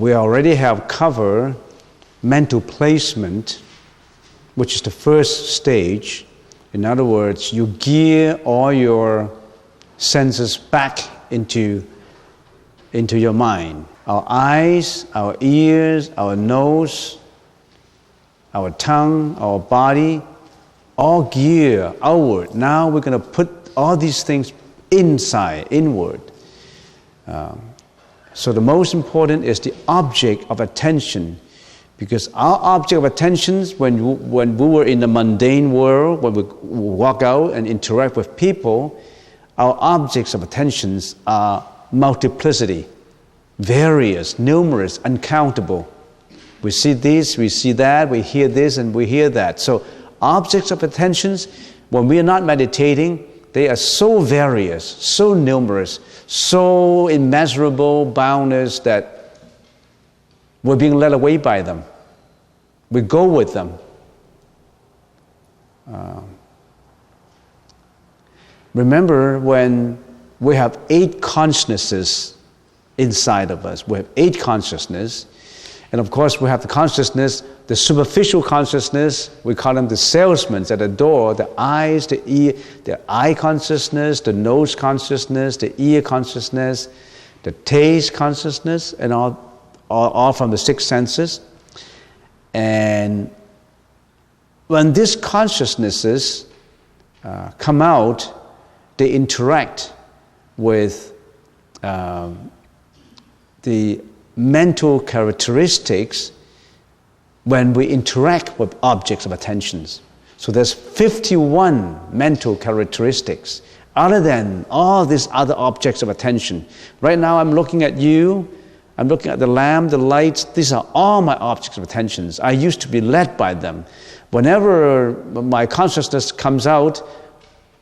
we already have covered mental placement, which is the first stage. In other words, you gear all your senses back into your mind. Our eyes, our ears, our nose, our tongue, our body, all gear outward. Now we're going to put all these things inward. So the most important is the object of attention, because our object of attention, when we were in the mundane world, when we walk out and interact with people, our objects of attention are multiplicity, various, numerous, uncountable. We see this, we see that, we hear this, and we hear that. So objects of attention, when we are not meditating, they are so various, so numerous, so immeasurable, boundless, that we're being led away by them. We go with them. Remember when we have 8 consciousnesses inside of us. We have 8 consciousness. And of course we have the consciousness, the superficial consciousness, we call them the salesmen at the door, the eyes, the ear, the eye consciousness, the nose consciousness, the ear consciousness, the taste consciousness, and all from the 6 senses. And when these consciousnesses come out, they interact with the mental characteristics when we interact with objects of attention. So there's 51 mental characteristics other than all these other objects of attention. Right now I'm looking at you, I'm looking at the lamp, the lights. These are all my objects of attention. I used to be led by them. Whenever my consciousness comes out,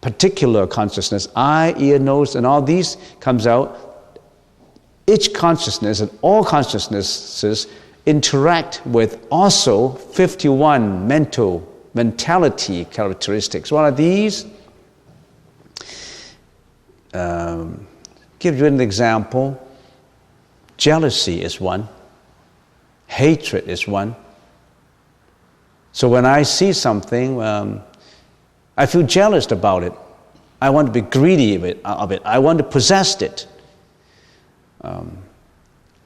particular consciousness, eye, ear, nose, and all these comes out, each consciousness and all consciousnesses interact with also 51 mentality characteristics. What are these? Give you an example. Jealousy is one. Hatred is one. So when I see something, I feel jealous about it. I want to be greedy of it. I want to possess it.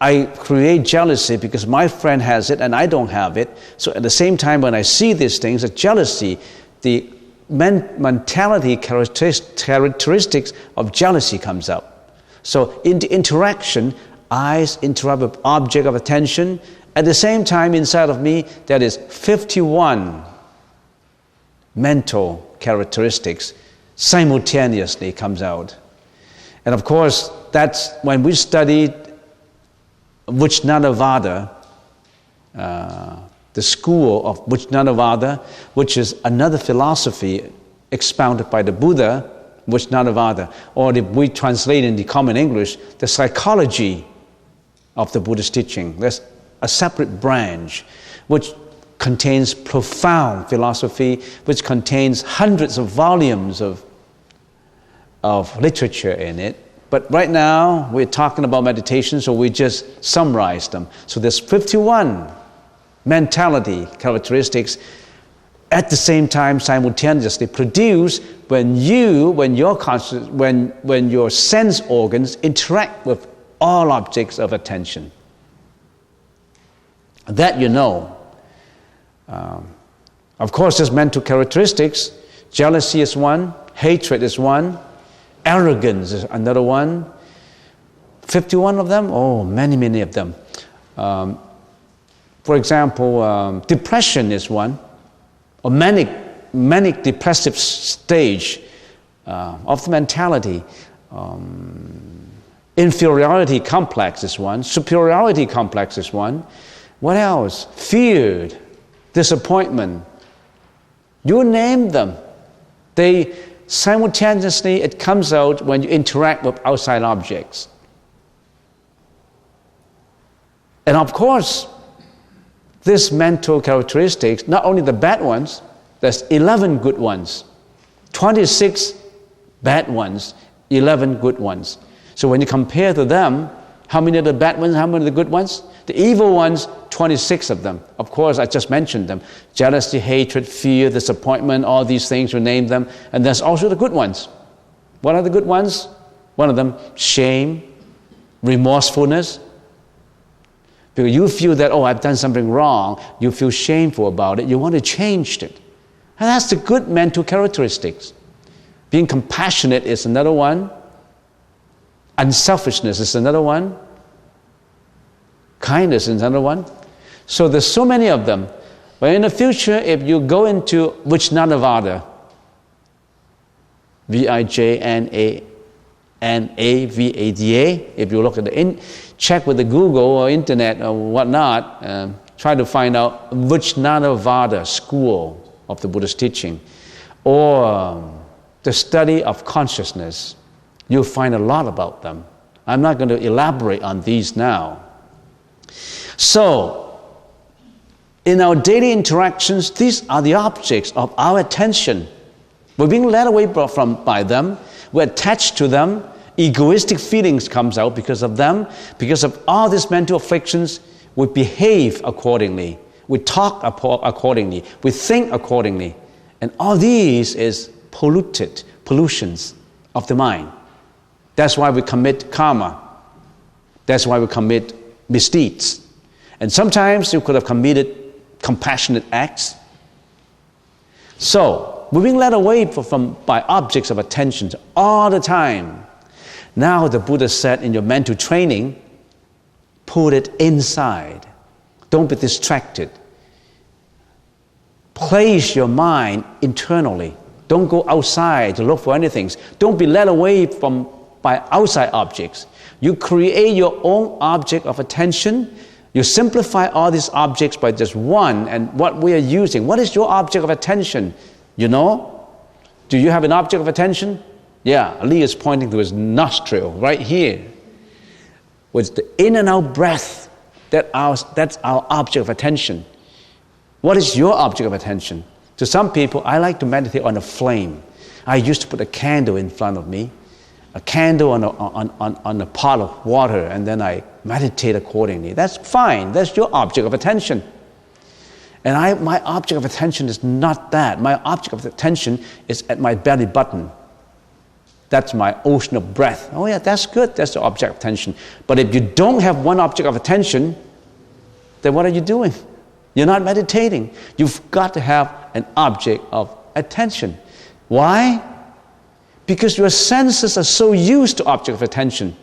I create jealousy because my friend has it and I don't have it. So at the same time, when I see these things, the jealousy, the mentality characteristics of jealousy comes up. So in the interaction, eyes interact with object of attention. At the same time, inside of me, there is 51 mental characteristics simultaneously comes out. And of course, that's when we studied Vajrayana, the school of Vajrayana, which is another philosophy expounded by the Buddha, Vajrayana, or if we translate in the common English, the psychology of the Buddhist teaching. There's a separate branch which contains profound philosophy, which contains hundreds of volumes of literature in it. But right now, we're talking about meditation, so we just summarize them. So there's 51 mentality characteristics at the same time simultaneously produced when your sense organs interact with all objects of attention. That you know. Of course, there's mental characteristics. Jealousy is one, hatred is one, arrogance is another one. 51 of them? Oh, many of them. For example, depression is one, or manic depressive stage of the mentality. Inferiority complex is one, superiority complex is one. What else? Fear, disappointment. You name them. They simultaneously, it comes out when you interact with outside objects. And of course, these mental characteristics, not only the bad ones, there's 11 good ones, 26 bad ones, 11 good ones. So when you compare to them, How many are the bad ones? How many are the good ones? The evil ones, 26 of them. Of course, I just mentioned them. Jealousy, hatred, fear, disappointment, all these things, we name them. And there's also the good ones. What are the good ones? One of them, shame, remorsefulness. Because you feel that, oh, I've done something wrong. You feel shameful about it. You want to change it. And that's the good mental characteristics. Being compassionate is another one. Unselfishness is another one. Kindness is another one. So there's so many of them. But in the future, if you go into Vijnanavada, Vijnanavada, if you look at check with the Google or internet or whatnot, try to find out Vijnanavada school of the Buddhist teaching, or the study of consciousness. You'll find a lot about them. I'm not going to elaborate on these now. So, in our daily interactions, these are the objects of our attention. We're being led away by them. We're attached to them. Egoistic feelings comes out because of them. Because of all these mental afflictions, we behave accordingly. We talk accordingly. We think accordingly. And all these is pollutions of the mind. That's why we commit karma. That's why we commit misdeeds. And sometimes you could have committed compassionate acts. So, we're being led away by objects of attention all the time. Now the Buddha said in your mental training, put it inside. Don't be distracted. Place your mind internally. Don't go outside to look for anything. Don't be led away by outside objects. You create your own object of attention. You simplify all these objects by just one, and what we are using. What is your object of attention? You know? Do you have an object of attention? Yeah, Ali is pointing to his nostril right here. With the in and out breath, that's our object of attention. What is your object of attention? To some people, I like to meditate on a flame. I used to put a candle in front of me, a candle on a pot of water, and then I meditate accordingly. That's fine. That's your object of attention. And my object of attention is not that. My object of attention is at my belly button. That's my ocean of breath. Oh yeah, that's good. That's the object of attention. But if you don't have one object of attention, then what are you doing? You're not meditating. You've got to have an object of attention. Why? Because your senses are so used to object of attention.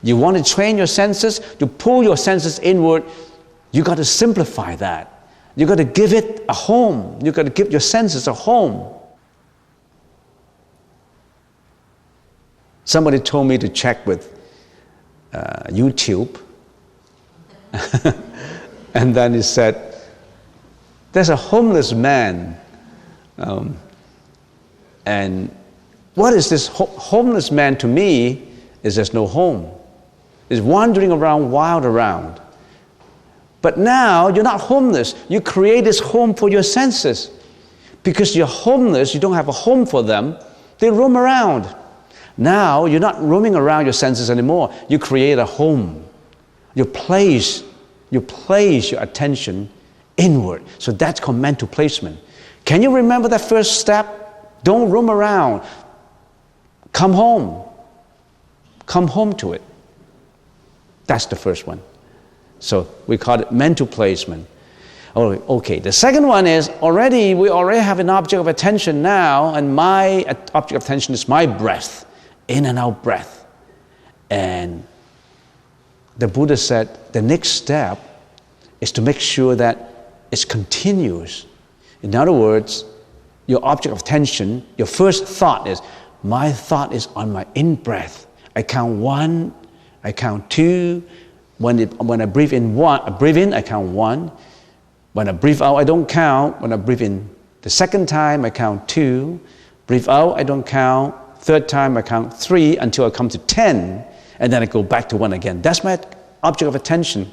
You want to train your senses, to pull your senses inward, you got to simplify that. You got to give it a home. You got to give your senses a home. Somebody told me to check with YouTube. And then he said, there's a homeless man. And what is this homeless man to me is there's no home. He's wandering around, wild around. But now you're not homeless. You create this home for your senses. Because you're homeless, you don't have a home for them. They roam around. Now you're not roaming around your senses anymore. You create a home. You place your attention inward. So that's called mental placement. Can you remember that first step? Don't roam around. Come home. Come home to it. That's the first one. So we call it mental placement. Okay, the second one is we already have an object of attention now, and my object of attention is my breath, in and out breath. And the Buddha said the next step is to make sure that it's continuous. In other words, your object of attention, your first thought is, my thought is on my in-breath. I count 1, I count 2. When I breathe in, I count 1. When I breathe out, I don't count. When I breathe in the second time, I count 2. Breathe out, I don't count. Third time, I count 3 until I come to 10. And then I go back to 1 again. That's my object of attention.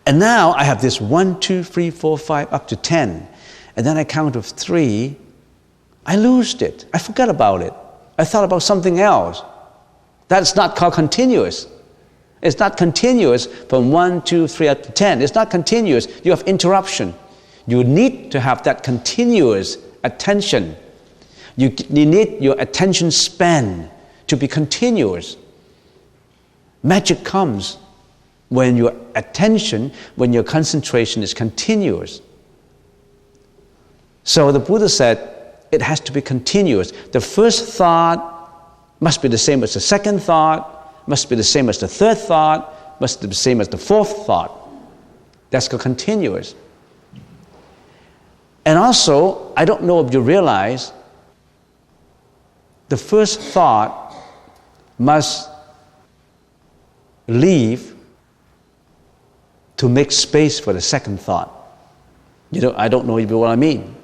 And now I have this 1, 2, 3, 4, 5, up to 10. And then I count to 3. I lost it. I forgot about it. I thought about something else. That's not called continuous. It's not continuous from 1, 2, 3 up to 10. It's not continuous. You have interruption. You need to have that continuous attention. You need your attention span to be continuous. Magic comes when your attention, when your concentration is continuous. So the Buddha said it has to be continuous. The first thought must be the same as the second thought, must be the same as the third thought, must be the same as the fourth thought. That's continuous. And also, I don't know if you realize, the first thought must leave to make space for the second thought. I don't know if you know what I mean.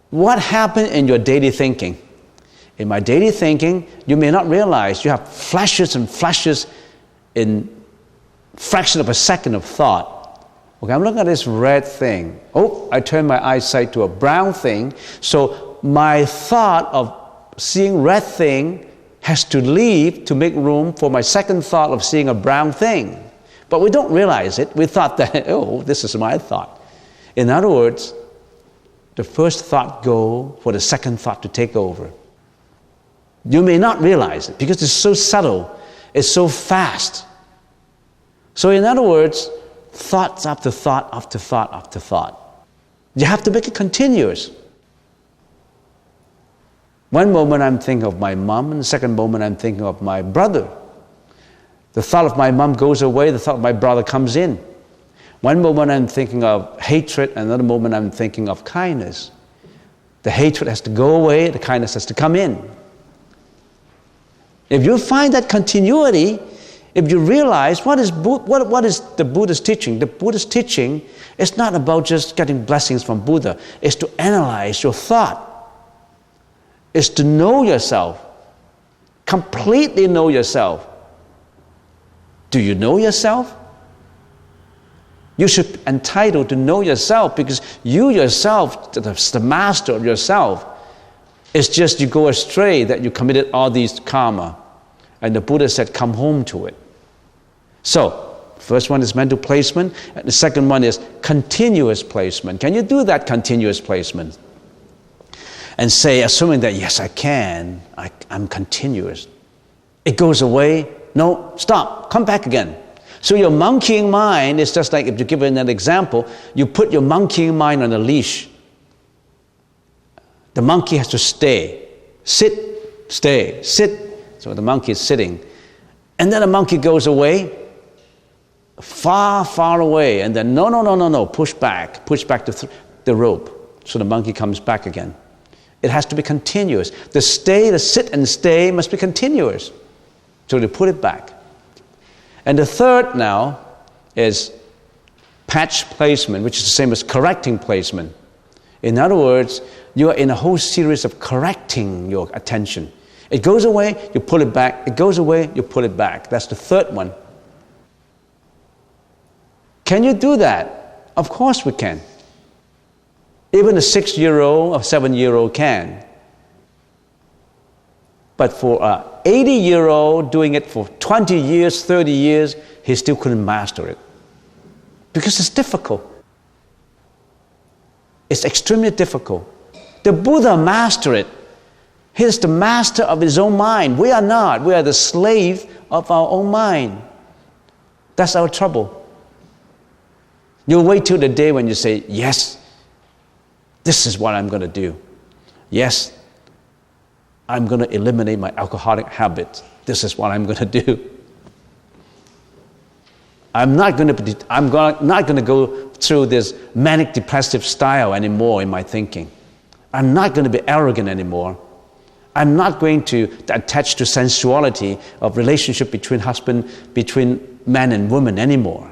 What happened in your daily thinking? In my daily thinking, you may not realize you have flashes and flashes in fraction of a second of thought. Okay, I'm looking at this red thing. Oh, I turn my eyesight to a brown thing. So my thought of seeing red thing has to leave to make room for my second thought of seeing a brown thing. But we don't realize it. We thought that, oh, this is my thought. In other words, the first thought go for the second thought to take over. You may not realize it because it's so subtle, it's so fast. So in other words, thoughts after thought after thought after thought. You have to make it continuous. One moment I'm thinking of my mom, and the second moment I'm thinking of my brother. The thought of my mom goes away, the thought of my brother comes in. One moment I'm thinking of hatred, another moment I'm thinking of kindness. The hatred has to go away, the kindness has to come in. If you find that continuity, if you realize what is the Buddhist teaching? The Buddhist teaching is not about just getting blessings from Buddha. It's to analyze your thought. It's to know yourself. Completely know yourself. Do you know yourself? You should be entitled to know yourself because you yourself, the master of yourself. It's just you go astray that you committed all these karma. And the Buddha said, come home to it. So, first one is mental placement, and the second one is continuous placement. Can you do that continuous placement? And say, assuming that, yes, I can, I'm continuous. It goes away. No, stop, come back again. So your monkeying mind is just like, if you give it an example, you put your monkeying mind on a leash. The monkey has to stay, sit, stay, sit. So the monkey is sitting. And then the monkey goes away, far, far away. And then, no, push back the rope. So the monkey comes back again. It has to be continuous. The sit and stay must be continuous. So they put it back. And the third now is patch placement, which is the same as correcting placement. In other words, you are in a whole series of correcting your attention. It goes away, you pull it back. It goes away, you pull it back. That's the third one. Can you do that? Of course we can. Even a 6-year-old or 7-year-old can. But for an 80-year-old doing it for 20 years, 30 years, he still couldn't master it. Because it's difficult. It's extremely difficult. The Buddha mastered it. He is the master of his own mind. We are not. We are the slave of our own mind. That's our trouble. You'll wait till the day when you say, yes, this is what I'm going to do. Yes, I'm going to eliminate my alcoholic habit. This is what I'm going to do. I'm not going to go through this manic depressive style anymore in my thinking. I'm not going to be arrogant anymore. I'm not going to attach to sensuality of relationship between man and woman anymore.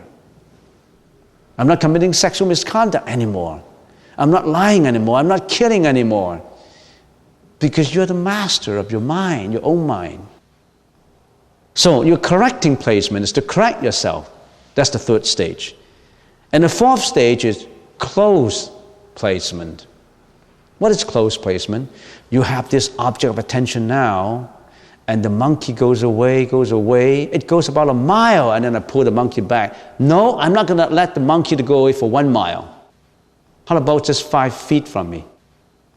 I'm not committing sexual misconduct anymore. I'm not lying anymore. I'm not killing anymore. Because you're the master of your mind, your own mind. So your correcting placement is to correct yourself. That's the third stage. And the fourth stage is close placement. What is close placement? You have this object of attention now, And the monkey goes away. It goes about a mile, and then I pull the monkey back. No, I'm not going to let the monkey to go away for 1 mile. How about just 5 feet from me?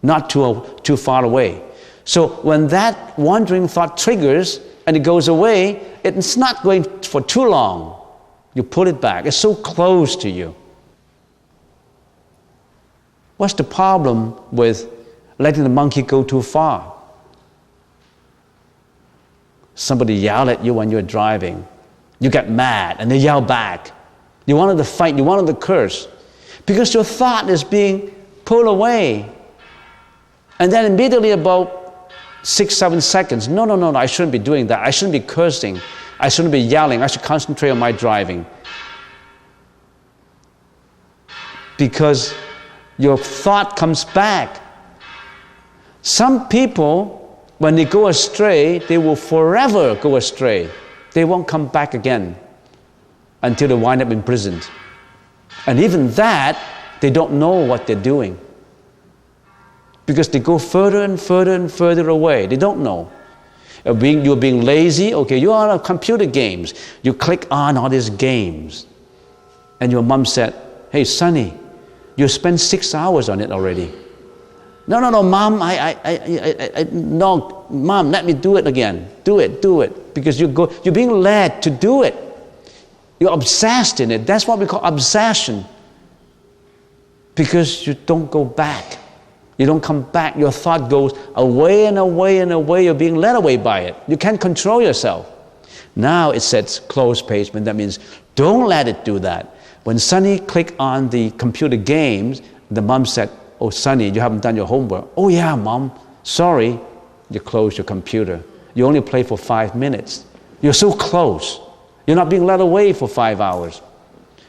Not too far away. So when that wandering thought triggers and it goes away, it's not going for too long. You pull it back. It's so close to you. What's the problem with letting the monkey go too far? Somebody yell at you when you're driving. You get mad and they yell back. You wanted to fight, you wanted to curse. Because your thought is being pulled away. And then immediately about 6-7 seconds, no, I shouldn't be doing that. I shouldn't be cursing. I shouldn't be yelling. I should concentrate on my driving. Because your thought comes back. Some people, when they go astray, they will forever go astray. They won't come back again until they wind up imprisoned. And even that, they don't know what they're doing. Because they go further and further away. They don't know. You're being lazy. Okay, you're on computer games. You click on all these games. And your mom said, hey, Sonny, you spent 6 hours on it already. No, Mom, no, Mom, let me do it again. Do it. Because you're being led to do it. You're obsessed in it. That's what we call obsession. Because you don't go back. You don't come back. Your thought goes away and away and away. You're being led away by it. You can't control yourself. Now it says close pagement. That means don't let it do that. When Sonny clicked on the computer games, the mom said, oh, Sonny, you haven't done your homework. Oh, yeah, Mom. Sorry. You close your computer. You only play for 5 minutes. You're so close. You're not being led away for 5 hours.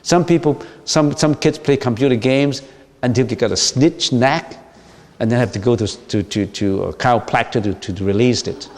Some people, some kids play computer games until they got a snitch knack, and then have to go to a chiropractor to release it.